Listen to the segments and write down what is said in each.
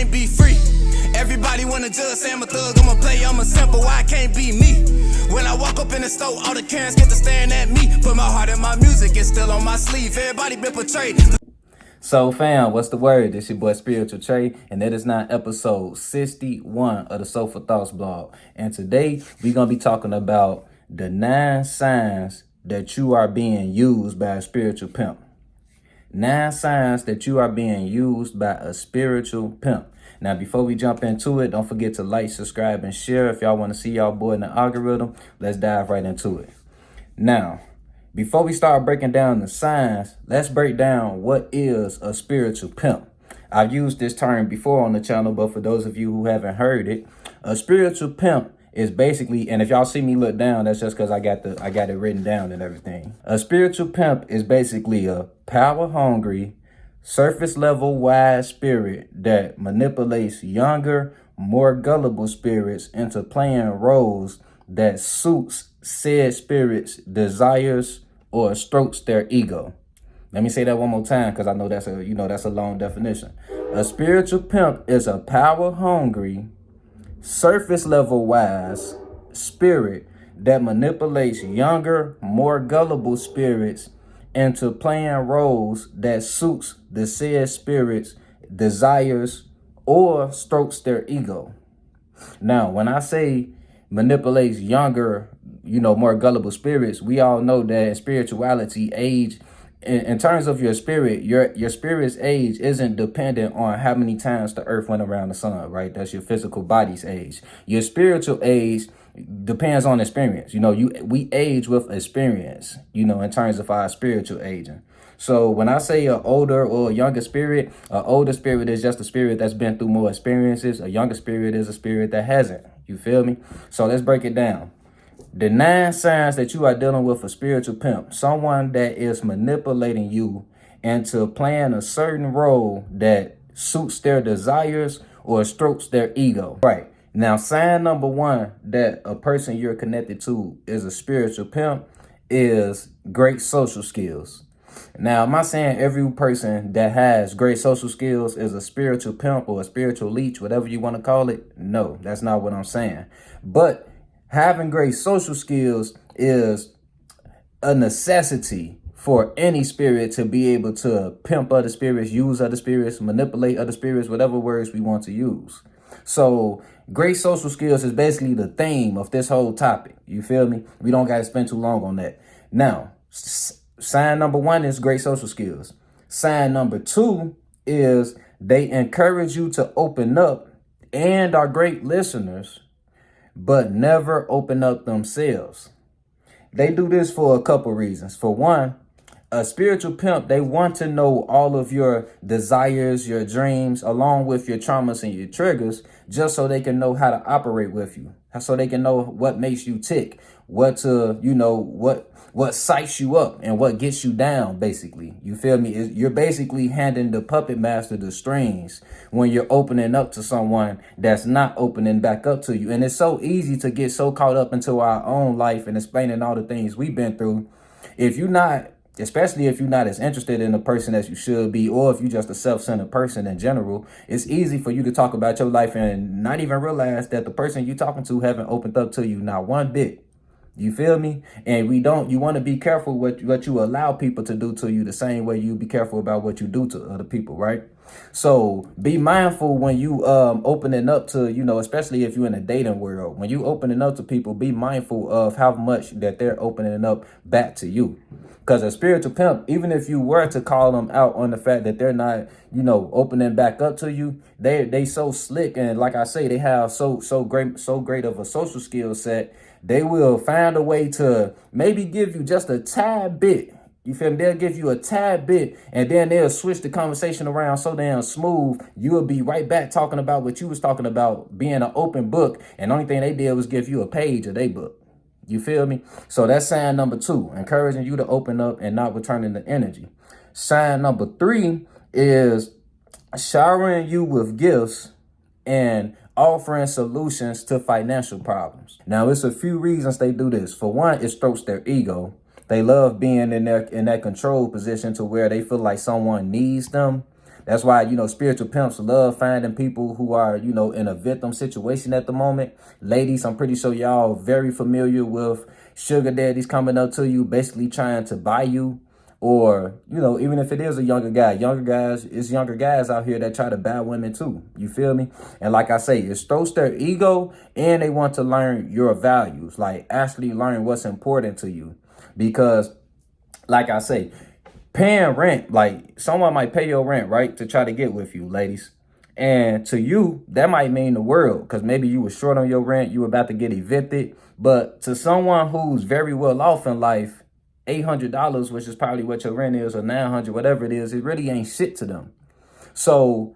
can't be free. Everybody wanna judge, say I'm a thug, I'm a player, I'm a simple, why I can't be me? When I walk up in the store, all the Karens get to staring at me. Put my heart in my music, it's still on my sleeve. Everybody been portrayed. So fam, what's the word? This your boy Spiritual Trey, and that is now episode 61 of the Soulful Thoughts blog. And today we're gonna be talking about the 9 signs that you are being used by a spiritual pimp. 9 signs that you are being used by a spiritual pimp. Now, before we jump into it, don't forget to like, subscribe, and share. If y'all want to see y'all boy in the algorithm, let's dive right into it. Now, before we start breaking down the signs, let's break down what is a spiritual pimp. I've used this term before on the channel, but for those of you who haven't heard it, a spiritual pimp is basically, and if y'all see me look down, that's just because I got it written down and everything. A spiritual pimp is basically a power-hungry, surface-level wise spirit that manipulates younger, more gullible spirits into playing roles that suits said spirits' desires or strokes their ego. Let me say that one more time because I know that's a long definition. A spiritual pimp is a power-hungry, surface-level wise spirit that manipulates younger, more gullible spirits into playing roles that suits the said spirit's desires or strokes their ego. Now, when I say manipulates younger, more gullible spirits, we all know that spirituality, age, in terms of your spirit, your spirit's age isn't dependent on how many times the earth went around the sun, right? That's your physical body's age. Your spiritual age depends on experience. We age with experience, in terms of our spiritual aging. So when I say an older or a younger spirit, an older spirit is just a spirit that's been through more experiences. A younger spirit is a spirit that hasn't. You feel me? So let's break it down. The 9 signs that you are dealing with a spiritual pimp, someone that is manipulating you into playing a certain role that suits their desires or strokes their ego. Right. Now, sign number 1 that a person you're connected to is a spiritual pimp is great social skills. Now, am I saying every person that has great social skills is a spiritual pimp or a spiritual leech, whatever you want to call it? No, that's not what I'm saying. But having great social skills is a necessity for any spirit to be able to pimp other spirits, use other spirits, manipulate other spirits, whatever words we want to use. So great social skills is basically the theme of this whole topic. You feel me? We don't got to spend too long on that. Now, sign number 1 is great social skills. Sign number 2 is they encourage you to open up and are great listeners, but never open up themselves. They do this for a couple reasons. For one, a spiritual pimp, they want to know all of your desires, your dreams, along with your traumas and your triggers, just so they can know how to operate with you. So they can know what makes you tick, what psychs you up and what gets you down, basically. You feel me? You're basically handing the puppet master the strings when you're opening up to someone that's not opening back up to you. And it's so easy to get so caught up into our own life and explaining all the things we've been through. Especially if you're not as interested in the person as you should be, or if you're just a self-centered person in general, it's easy for you to talk about your life and not even realize that the person you're talking to haven't opened up to you not one bit. You feel me? And you want to be careful what you allow people to do to you the same way you be careful about what you do to other people, right? So be mindful when you opening up to, especially if you're in a dating world, when you opening up to people, be mindful of how much that they're opening up back to you. Because a spiritual pimp, even if you were to call them out on the fact that they're not, opening back up to you, they so slick. And like I say, they have so great of a social skill set. They will find a way to maybe give you just a tad bit. You feel me? They'll give you a tad bit and then they'll switch the conversation around so damn smooth. You'll be right back talking about what you was talking about, being an open book. And the only thing they did was give you a page of their book. You feel me? So that's sign number 2, encouraging you to open up and not returning the energy. Sign number 3 is showering you with gifts and offering solutions to financial problems. Now, it's a few reasons they do this. For one, it strokes their ego. They love being in that control position to where they feel like someone needs them. That's why, spiritual pimps love finding people who are, in a victim situation at the moment. Ladies, I'm pretty sure y'all very familiar with sugar daddies coming up to you, basically trying to buy you. Or, even if it is a it's younger guys out here that try to buy women too. You feel me? And like I say, it strokes their ego and they want to learn your values, like actually learn what's important to you. Because, like I say, paying rent, like someone might pay your rent, right, to try to get with you, ladies. And to you, that might mean the world because maybe you were short on your rent, you were about to get evicted. But to someone who's very well off in life, $800, which is probably what your rent is, or 900, whatever it is, it really ain't shit to them. So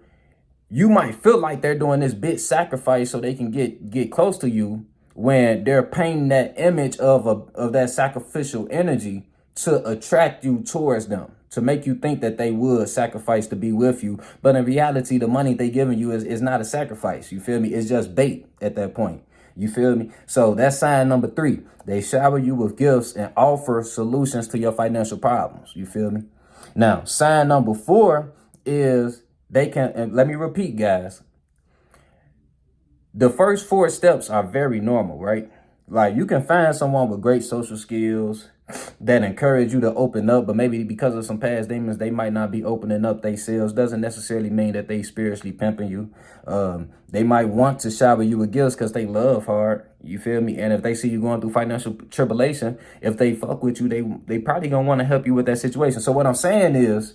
you might feel like they're doing this big sacrifice so they can get close to you when they're painting that image of that sacrificial energy to attract you towards them, to make you think that they would sacrifice to be with you. But in reality, the money they giving you is not a sacrifice. You feel me? It's just bait at that point. You feel me? So that's sign number 3. They shower you with gifts and offer solutions to your financial problems. You feel me? Now, sign number 4 is they can, and let me repeat, guys. The first 4 steps are very normal, right? Like you can find someone with great social skills that encourage you to open up, but maybe because of some past demons, they might not be opening up themselves. Doesn't necessarily mean that they spiritually pimping you. They might want to shower you with gifts because they love hard. You feel me? And if they see you going through financial tribulation, if they fuck with you, they probably gonna want to help you with that situation. So what I'm saying is,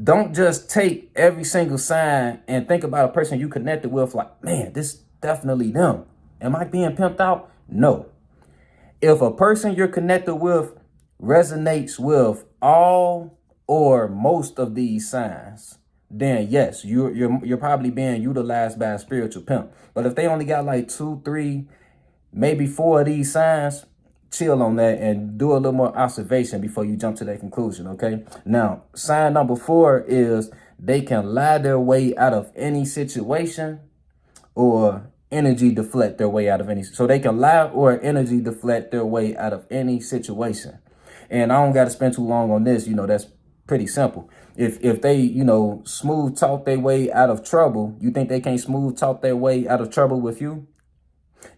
don't just take every single sign and think about a person you connected with like, man, this definitely them. Am I being pimped out? No. If a person you're connected with resonates with all or most of these signs, then yes, you're probably being utilized by a spiritual pimp. But if they only got like 2, 3, maybe 4 of these signs, chill on that and do a little more observation before you jump to that conclusion, okay? Now, sign number 4 is they can lie their way out of any situation or energy deflect their way out of any. So they can lie or energy deflect their way out of any situation. And I don't got to spend too long on this. That's pretty simple. If they, smooth talk their way out of trouble, you think they can't smooth talk their way out of trouble with you?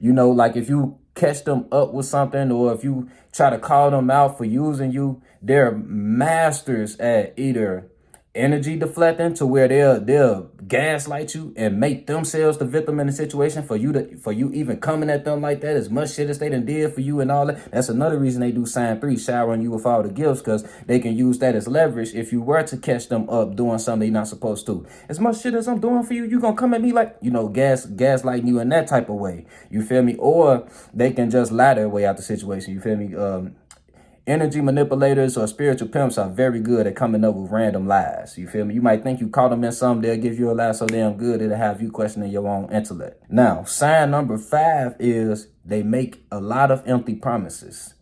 Like if you catch them up with something, or if you try to call them out for using you, they're masters at either energy deflecting to where they'll gaslight you and make themselves the victim in the situation for you even coming at them like that, as much shit as they done did for you and all that. That's another reason they do sign 3, showering you with all the gifts, because they can use that as leverage if you were to catch them up doing something they're not supposed to. As much shit as I'm doing for you, you gonna come at me like, gaslighting you in that type of way. You feel me? Or they can just lie their way out the situation. You feel me? Energy manipulators or spiritual pimps are very good at coming up with random lies. You feel me? You might think you caught them in something, they'll give you a lie so damn good it'll have you questioning your own intellect. Now, sign number 5 is they make a lot of empty promises.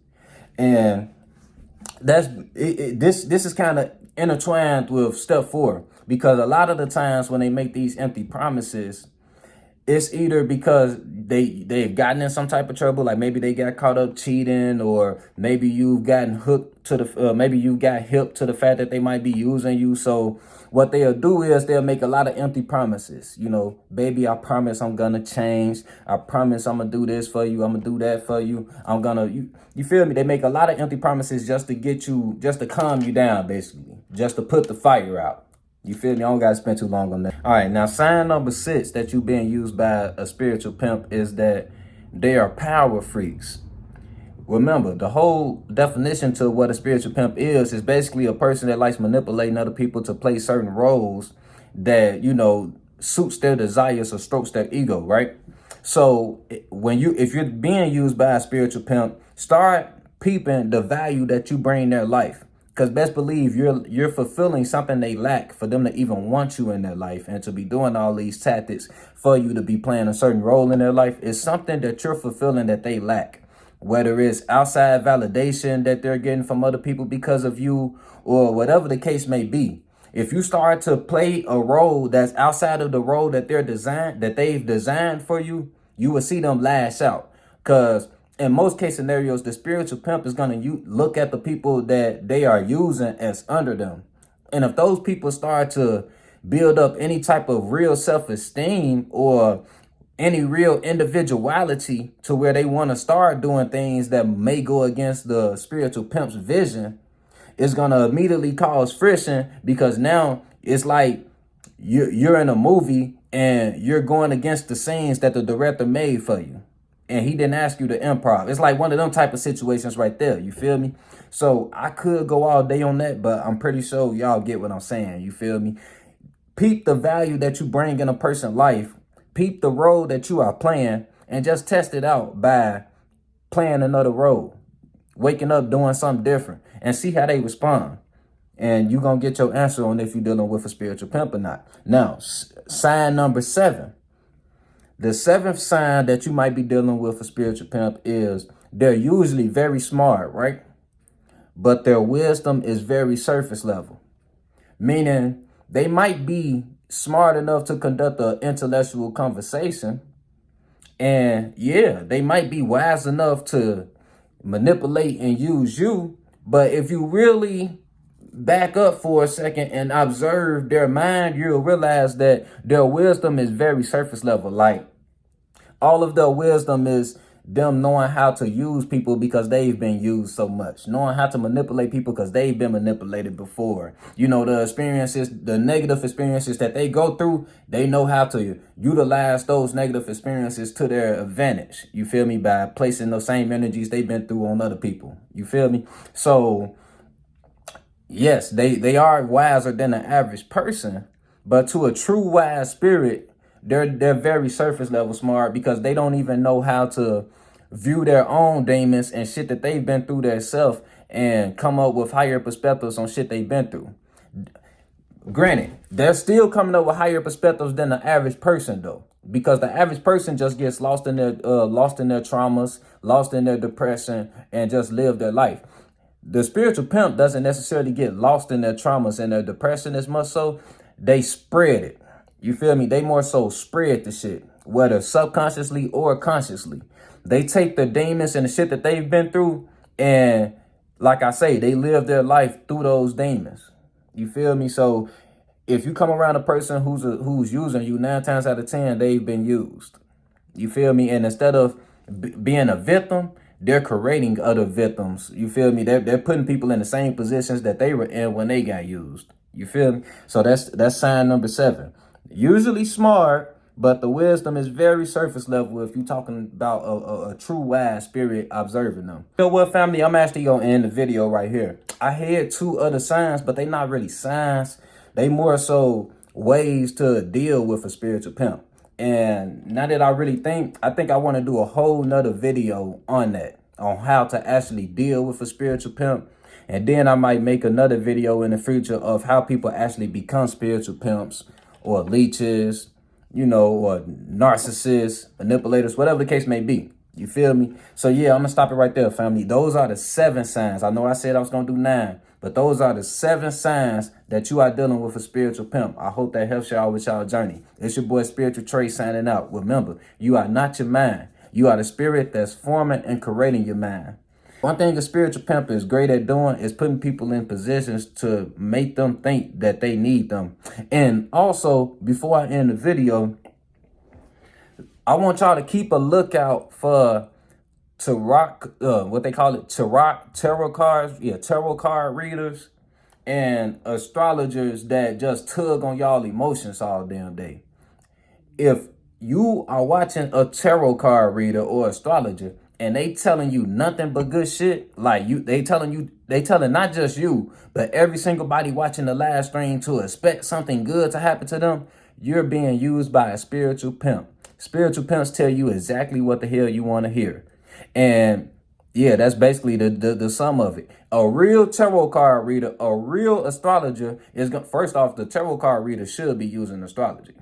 And this is kind of intertwined with step 4, because a lot of the times when they make these empty promises, it's either because they've gotten in some type of trouble, like maybe they got caught up cheating, or maybe you've gotten hooked to maybe you got hip to the fact that they might be using you. So what they'll do is they'll make a lot of empty promises. Baby, I promise I'm gonna change. I promise I'm gonna do this for you. I'm gonna do that for you. I'm gonna you feel me? They make a lot of empty promises just to calm you down, basically, just to put the fire out. You feel me? I don't got to spend too long on that. All right. Now, sign number 6 that you being used by a spiritual pimp is that they are power freaks. Remember, the whole definition to what a spiritual pimp is basically a person that likes manipulating other people to play certain roles that, suits their desires or strokes their ego, right? So if you're being used by a spiritual pimp, start peeping the value that you bring in their life. Because best believe you're fulfilling something they lack for them to even want you in their life, and to be doing all these tactics for you to be playing a certain role in their life is something that you're fulfilling that they lack. Whether it's outside validation that they're getting from other people because of you, or whatever the case may be. If you start to play a role that's outside of the role that they've designed for you, you will see them lash out. Because in most case scenarios, the spiritual pimp is going to look at the people that they are using as under them. And if those people start to build up any type of real self-esteem or any real individuality to where they want to start doing things that may go against the spiritual pimp's vision, it's going to immediately cause friction, because now it's like you're in a movie and you're going against the scenes that the director made for you. And he didn't ask you to improv. It's like one of them type of situations right there. You feel me? So I could go all day on that, but I'm pretty sure y'all get what I'm saying. You feel me? Peep the value that you bring in a person's life. Peep the role that you are playing, and just test it out by playing another role, waking up doing something different, and see how they respond. And you're going to get your answer on if you're dealing with a spiritual pimp or not. Now, sign number 7. The 7th sign that you might be dealing with a spiritual pimp is they're usually very smart, right? But their wisdom is very surface level. Meaning they might be smart enough to conduct an intellectual conversation. And yeah, they might be wise enough to manipulate and use you. But if you really back up for a second and observe their mind, you'll realize that their wisdom is very surface level. Like, all of their wisdom is them knowing how to use people because they've been used so much, knowing how to manipulate people because they've been manipulated before. You know, the experiences, the negative experiences that they go through, they know how to utilize those negative experiences to their advantage. You feel me? By placing those same energies they've been through on other people. You feel me? So yes, they are wiser than the average person, but to a true wise spirit, they're very surface level smart, because they don't even know how to view their own demons and shit that they've been through themselves and come up with higher perspectives on shit they've been through. Granted, they're still coming up with higher perspectives than the average person, though, because the average person just gets lost in their traumas, lost in their depression, and just live their life. The spiritual pimp doesn't necessarily get lost in their traumas and their depression as much, so they spread it. You feel me? They more so spread the shit, whether subconsciously or consciously. They take the demons and the shit that they've been through, and like I say, they live their life through those demons. You feel me? So if you come around a person who's using you, 9 times out of 10, they've been used. You feel me? And instead of being a victim, they're creating other victims. You feel me? They're putting people in the same positions that they were in when they got used. You feel me? So that's sign number 7. Usually smart, but the wisdom is very surface level if you're talking about a true wise spirit observing them. You know what, family? I'm actually going to end the video right here. I had 2 other signs, but they not really signs. They more so ways to deal with a spiritual pimp. And now that I really think I want to do a whole nother video on that, on how to actually deal with a spiritual pimp. And then I might make another video in the future of how people actually become spiritual pimps or leeches, you know, or narcissists, manipulators, whatever the case may be. You feel me? So yeah, I'm gonna stop it right there, family. Those are the 7 signs. I know I said I was gonna do 9, but those are the 7 signs that you are dealing with a spiritual pimp. I hope that helps y'all with y'all journey. It's your boy Spiritual Trey signing out. Remember, you are not your mind. You are the spirit that's forming and creating your mind. One thing a spiritual pimp is great at doing is putting people in positions to make them think that they need them. And also, before I end the video, I want y'all to keep a lookout for what they call it, tarot cards. Yeah, tarot card readers and astrologers that just tug on y'all emotions all damn day. If you are watching a tarot card reader or astrologer and they telling you nothing but good shit, like they telling not just you, but every single body watching the live stream to expect something good to happen to them, you're being used by a spiritual pimp. Spiritual pimps tell you exactly what the hell you want to hear. And yeah, that's basically the sum of it. A real tarot card reader, a real astrologer is going, first off, the tarot card reader should be using astrology.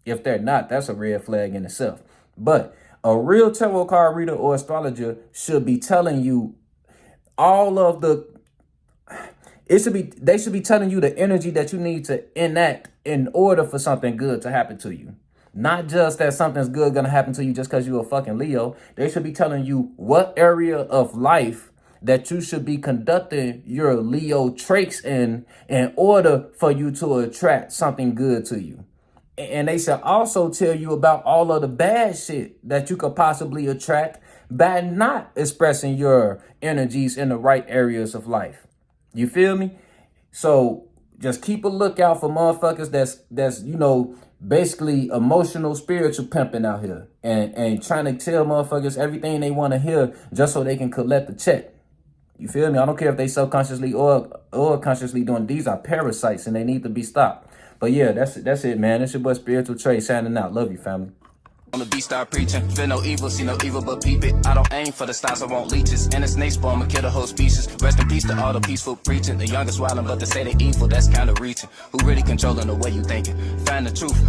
If they're not, that's a red flag in itself. But a real tarot card reader or astrologer should be telling you all of they should be telling you the energy that you need to enact in order for something good to happen to you. Not just that something's good gonna happen to you just because you're a fucking Leo. They should be telling you what area of life that you should be conducting your Leo traits in order for you to attract something good to you. And they should also tell you about all of the bad shit that you could possibly attract by not expressing your energies in the right areas of life. You feel me? So just keep a lookout for motherfuckers that's basically emotional spiritual pimping out here and trying to tell motherfuckers everything they want to hear just so they can collect the check. You feel me? I don't care if they subconsciously or consciously doing. These are parasites and they need to be stopped. But yeah, that's it, man. It's your boy Spiritual Trey signing out. Love you, family. On the beat, start preaching. Feel no evil, see no evil, but peep it. I don't aim for the stars, I want leeches. And the snake spawn, I'ma kill the whole species. Rest in peace to all the peaceful preaching. The youngest wildin', but they say they evil, that's kinda reaching. Who really controlling the way you thinking? Find the truth.